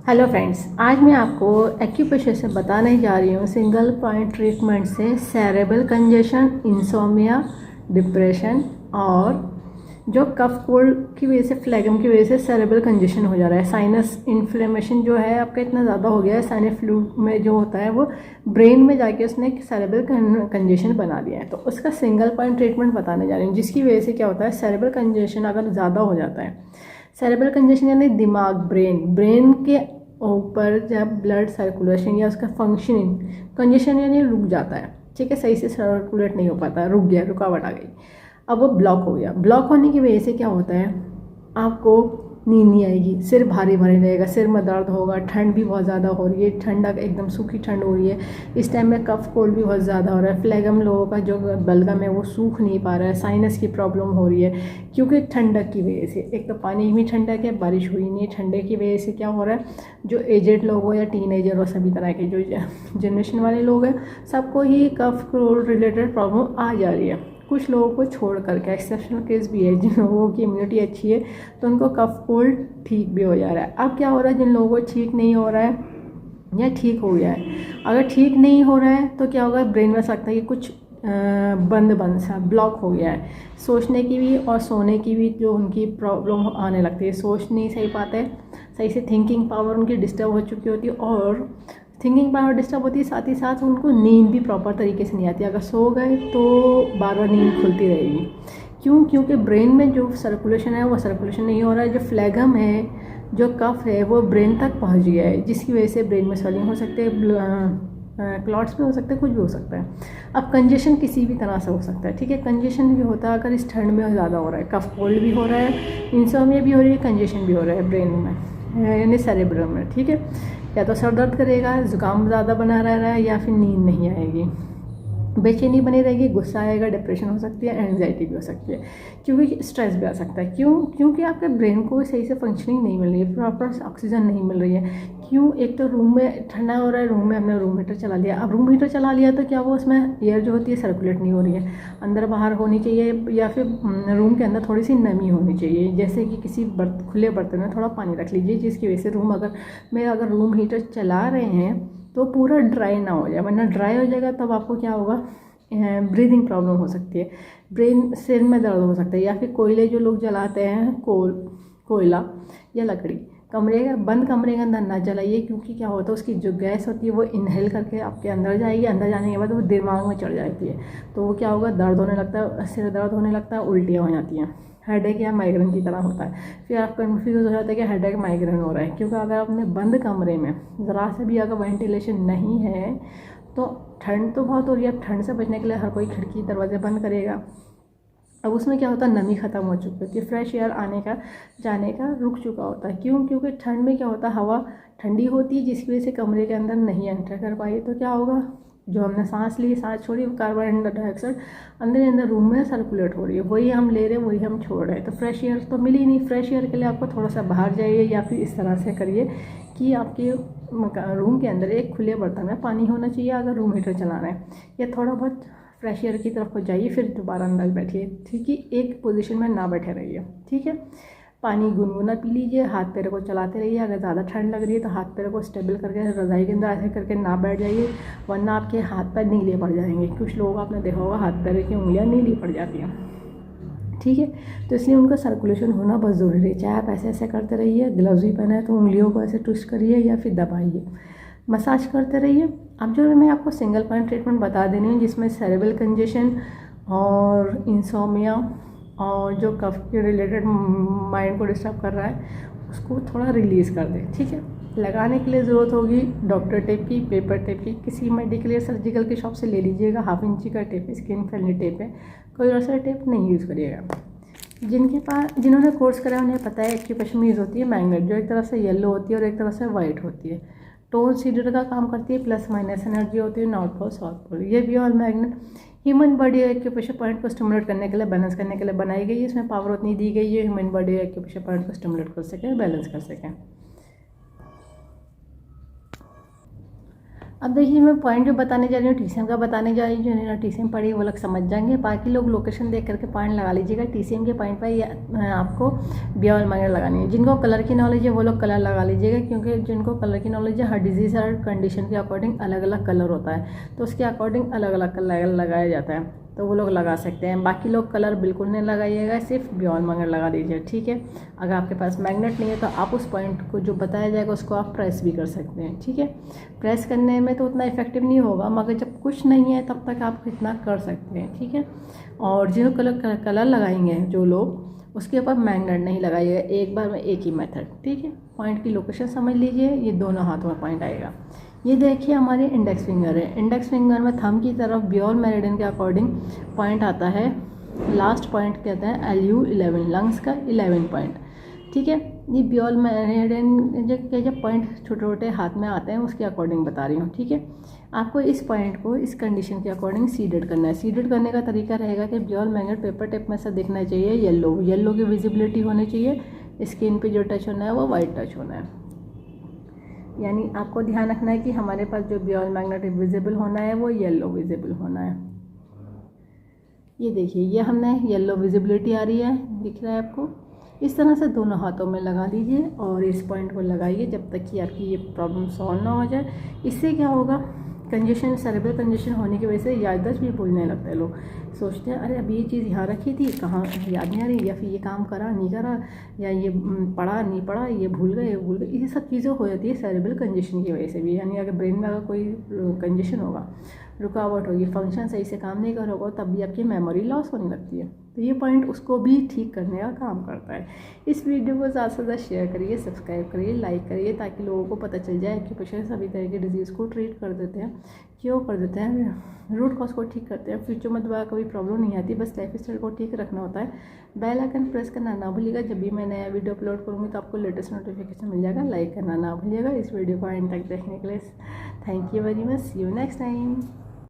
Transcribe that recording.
Hello friends, आज मैं आपको एक्यूप्रेशर से बताने जा रही हूँ सिंगल पॉइंट ट्रीटमेंट से सेरेब्रल कंजेशन, इंसोमिया, डिप्रेशन और जो कफ कोल्ड की वजह से, फ्लेगम की वजह से सेरेब्रल कंजेशन हो जा रहा है। साइनस इन्फ्लेमेशन जो है आपका इतना ज़्यादा हो गया है, साइनस फ्लूइड में जो होता है वो ब्रेन में जाके उसने सेरेब्रल कंजेशन बना दिया है। तो उसका सिंगल पॉइंट ट्रीटमेंट बताने जा रही हूँ, जिसकी वजह से क्या होता है, सेरेब्रल कंजेशन अगर ज़्यादा हो जाता है, सेरेब्रल कंजेशन यानी दिमाग, ब्रेन के ऊपर जब ब्लड सर्कुलेशन या उसका फंक्शनिंग, कंजेशन यानी रुक जाता है, ठीक है, सही से सर्कुलेट नहीं हो पाता, रुक गया, रुकावट आ गई, अब वो ब्लॉक हो गया। ब्लॉक होने की वजह से क्या होता है, आपको नींद नहीं आएगी, सिर भारी भारी रहेगा, सिर में दर्द होगा, ठंड भी बहुत ज़्यादा हो रही है, ठंडा एकदम सूखी ठंड हो रही है, इस टाइम में कफ कोल्ड भी बहुत ज़्यादा हो रहा है, फ्लेगम लोगों का जो बलगम है वो सूख नहीं पा रहा है, साइनस की प्रॉब्लम हो रही है, क्योंकि ठंडक की वजह से। एक तो पानी में ठंडक है, बारिश हुई नहीं है, ठंडे की वजह से क्या हो रहा है, जो एजेड लोग हो या टीनेजर हो, सभी तरह के जो जनरेशन वाले लोग हैं, सबको ही कफ कोल्ड रिलेटेड प्रॉब्लम आ जा रही है। कुछ लोगों को छोड़ करके एक्सेप्शनल केस भी है, जिन लोगों की इम्यूनिटी अच्छी है तो उनको कफ कोल्ड ठीक भी हो जा रहा है। अब क्या हो रहा है, जिन लोगों को ठीक नहीं हो रहा है या ठीक हो गया है, अगर ठीक नहीं हो रहा है तो क्या होगा, ब्रेन में सकता है कि कुछ बंद सा ब्लॉक हो गया है, सोचने की भी और सोने की भी जो उनकी प्रॉब्लम आने लगती है, सोच नहीं सही पाते, सही से थिंकिंग पावर उनकी डिस्टर्ब हो चुकी होती है, और थिंकिंग पावर डिस्टर्ब होती है, साथ ही साथ उनको नींद भी प्रॉपर तरीके से नहीं आती। अगर सो गए तो बार बार नींद खुलती रहेगी। क्यों? क्योंकि ब्रेन में जो सर्कुलेशन है वो सर्कुलेशन नहीं हो रहा है, जो फ्लेगम है, जो कफ है, वो ब्रेन तक पहुंच गया है, जिसकी वजह से ब्रेन में स्वेलिंग हो सकते हैं, क्लॉट्स भी हो सकते हैं, कुछ भी हो सकता है। अब कंजेशन किसी भी तरह से हो सकता है, ठीक है। कंजेशन भी होता है अगर इस ठंड में ज़्यादा हो रहा है, कफ कोल्ड भी हो रहा है, इंसोमिया भी हो रही है, कंजेशन भी हो रहा है ब्रेन में यानी सेरेब्रम में, ठीक है। या तो सर दर्द करेगा, ज़ुकाम ज़्यादा बना रह रहा है, या फिर नींद नहीं आएगी, बेचैनी बनी रहेगी, गुस्सा आएगा, डिप्रेशन हो सकती है, एंजाइटी भी हो सकती है, क्योंकि स्ट्रेस भी आ सकता है। क्यों? क्योंकि आपके ब्रेन को सही से फंक्शनिंग नहीं मिल रही है, प्रॉपर ऑक्सीजन नहीं मिल रही है। क्यों? एक तो रूम में ठंडा हो रहा है, रूम में हमने रूम हीटर चला लिया, अब रूम हीटर चला लिया तो क्या वो उसमें एयर जो होती है सर्कुलेट नहीं हो रही है, अंदर बाहर होनी चाहिए, या फिर रूम के अंदर थोड़ी सी नमी होनी चाहिए, जैसे कि किसी खुले बर्तन में थोड़ा पानी रख लीजिए, जिसकी वजह से रूम अगर रूम हीटर चला रहे हैं तो पूरा ड्राई ना हो जाए, वरना ड्राई हो जाएगा तब आपको क्या होगा, ब्रीदिंग प्रॉब्लम हो सकती है, ब्रेन, सिर में दर्द हो सकता है, या फिर कोयले जो लोग जलाते हैं, कोयला या लकड़ी, बंद कमरे के अंदर ना जलाइए, क्योंकि क्या होता है, उसकी जो गैस होती है वो इनहेल करके आपके अंदर जाएगी, अंदर जाने के बाद वो दिमाग में चढ़ जाती है, तो वो क्या होगा, दर्द होने लगता है, सिर दर्द होने लगता है, उल्टियाँ हो जाती हैं, हेडेक या माइग्रेन की तरह होता है। फिर आप कन्फ्यूज हो जाते हैं कि हेडेक माइग्रेन हो रहा है, क्योंकि अगर आपने बंद कमरे में ज़रा से भी अगर वेंटिलेशन नहीं है तो ठंड तो बहुत हो रही है, ठंड से बचने के लिए हर कोई खिड़की दरवाजे बंद करेगा। अब उसमें क्या होता है, नमी ख़त्म हो चुकी होती है, फ्रेश एयर आने का जाने का रुक चुका होता है। क्यों? क्योंकि ठंड में क्या होता है, हवा ठंडी होती है, जिसकी वजह से कमरे के अंदर नहीं एंटर कर पाई, तो क्या होगा, जो हमने सांस ली, सांस छोड़ी, कार्बन डाइऑक्साइड अंदर अंदर रूम में सर्कुलेट हो रही है, वही हम ले रहे हैं, वही हम छोड़ रहे हैं, तो फ्रेश एयर तो मिली नहीं। फ्रेश एयर के लिए आपको थोड़ा सा बाहर जाइए, या फिर इस तरह से करिए कि आपके रूम के अंदर एक खुले बर्तन में पानी होना चाहिए, अगर रूम हीटर चलाना है, या थोड़ा बहुत फ्रेश एयर की तरफ को जाइए, फिर दोबारा अंदर बैठिए, ठीक है, एक पोजीशन में ना बैठे रहिए, ठीक है। पानी गुनगुना पी लीजिए, हाथ पैर को चलाते रहिए, अगर ज़्यादा ठंड लग रही है तो हाथ पैर को स्टेबल करके रज़ाई के अंदर ऐसे करके ना बैठ जाइए, वरना आपके हाथ पैर नीले पड़ जाएंगे। कुछ लोग आपने देखा होगा हाथ पैर की उंगलियां नीली पड़ जाती हैं, ठीक है। तो इसलिए उनका सर्कुलेशन होना बहुत ज़रूरी है। चाहे आप ऐसे ऐसे करते रहिए, ग्लव्स भी पहने तो उंगलियों को ऐसे ट्विस्ट करिए या फिर दबाइए, मसाज करते रहिए। अब जो मैं आपको सिंगल पॉइंट ट्रीटमेंट बता देनी हूँ, जिसमें सेरेब्रल कंजेशन और इंसोमिया और जो कफ के रिलेटेड माइंड को डिस्टर्ब कर रहा है उसको थोड़ा रिलीज़ कर दें, ठीक है। लगाने के लिए ज़रूरत होगी डॉक्टर टेप की, पेपर टेप की, किसी मेडिकल या सर्जिकल की शॉप से ले लीजिएगा, 1/2 इंची का टेप, स्किन फ्रेंडली टेप है, कोई और सा टेप नहीं यूज़ करिएगा। जिन्होंने कोर्स करा है उन्हें पता है एक्यूप्रेशर में यूज़ होती है मैग्नेट, जो एक तरह से येलो होती है और एक तरह से वाइट होती है, टोन सीडर का काम करती है, प्लस माइनस एनर्जी होती है, नॉर्थ पोल साउथ पोल। ये भी और magnet human body acupressure point को स्टिमुलेट करने के लिए, बैलेंस करने के लिए बनाई गई है, इसमें पावर उतनी दी गई है ह्यूमन बॉडी एक्यूप्रेशर पॉइंट को स्टिमुलेट कर सकें, बैलेंस कर सकें। अब देखिए मैं पॉइंट जो बताने जा रही हूँ TCM का बताने जा रही हूँ, जो TCM पढ़ी वो लोग समझ जाएंगे, बाकी लोग लोकेशन देख करके पॉइंट लगा लीजिएगा। TCM के पॉइंट पर आपको बियॉल मैग्नेट लगानी है। जिनको कलर की नॉलेज है वो लोग कलर लगा लीजिएगा, क्योंकि जिनको कलर की नॉलेज है हर डिजीज़ हर कंडीशन के अकॉर्डिंग अलग अलग कलर होता है, तो उसके अकॉर्डिंग अलग अलग कलर लगाया जाता है, तो वो लोग लगा सकते हैं। बाकी लोग कलर बिल्कुल नहीं लगाइएगा, सिर्फ बियॉल मैग्नेट लगा दीजिए, ठीक है। अगर आपके पास मैग्नेट नहीं है तो आप उस पॉइंट को जो बताया जाएगा उसको आप प्रेस भी कर सकते हैं, ठीक है। प्रेस करने में तो उतना इफेक्टिव नहीं होगा, मगर जब कुछ नहीं है तब तक आप इतना कर सकते हैं, ठीक है। और जो कलर लगाएंगे जो लोग, उसके ऊपर मैग्नेट नहीं लगाइएगा, एक बार में एक ही मेथड, ठीक है। पॉइंट की लोकेशन समझ लीजिए, ये दोनों हाथों में पॉइंट आएगा। ये देखिए हमारे इंडेक्स फिंगर है, इंडेक्स फिंगर में थंब की तरफ बियॉल मेरिडियन के अकॉर्डिंग पॉइंट आता है। लास्ट पॉइंट कहते हैं LU11, लंग्स का 11 पॉइंट, ठीक है। ये बियॉल मेरिडियन जब पॉइंट छोटे छोटे हाथ में आते हैं उसके अकॉर्डिंग बता रही हूँ, ठीक है। आपको इस पॉइंट को इस कंडीशन के अकॉर्डिंग सीडेड करना है। सीडेड करने का तरीका रहेगा कि बियॉल मैग्नेट पेपर टिप में से दिखना चाहिए येलो की विजिबिलिटी होनी चाहिए, स्किन पे जो टच होना है वो वाइट टच होना है। यानी आपको ध्यान रखना है कि हमारे पास जो बियॉल मैग्नेट विजिबल होना है वो येलो विजिबल होना है। ये देखिए ये हमने येलो विजिबिलिटी आ रही है, दिख रहा है आपको। इस तरह से दोनों हाथों में लगा दीजिए और इस पॉइंट को लगाइए जब तक कि आपकी ये प्रॉब्लम सॉल्व ना हो जाए। इससे क्या होगा, कंजेशन, सेरेब्रल कंजेशन होने की वजह से याददाश्त भी भूलने लगता है। लोग सोचते हैं अरे अभी ये चीज़ यहाँ रखी थी, कहाँ याद नहीं आ रही, या फिर ये काम करा नहीं करा, या ये पढ़ा नहीं पढ़ा, ये भूल गए। ये सब चीज़ें हो जाती है सेरेब्रल कंजेशन की वजह से भी। यानी अगर ब्रेन में अगर कोई कंजेशन होगा, रुकावट होगी, फंक्शन सही से काम नहीं करोगे, तब भी आपकी मेमोरी लॉस होने लगती है। तो ये पॉइंट उसको भी ठीक करने का काम करता है। इस वीडियो को ज़्यादा से ज़्यादा शेयर करिए, सब्सक्राइब करिए, लाइक करिए, ताकि लोगों को पता चल जाए कि पेशेंट सभी तरह के डिजीज़ को ट्रीट कर देते हैं, क्यों कर देते हैं, रूट कॉज को ठीक करते हैं। फ्यूचर में दोबारा कभी प्रॉब्लम नहीं आती, बस लाइफ स्टाइल को ठीक रखना होता है। बेल आइकन प्रेस करना ना भूलिएगा, जब भी मैं नया वीडियो अपलोड करूँगी तो आपको लेटेस्ट नोटिफिकेशन मिल जाएगा। लाइक करना ना भूलिएगा। इस वीडियो को एंड तक देखने के लिए thank you very much, see you next time.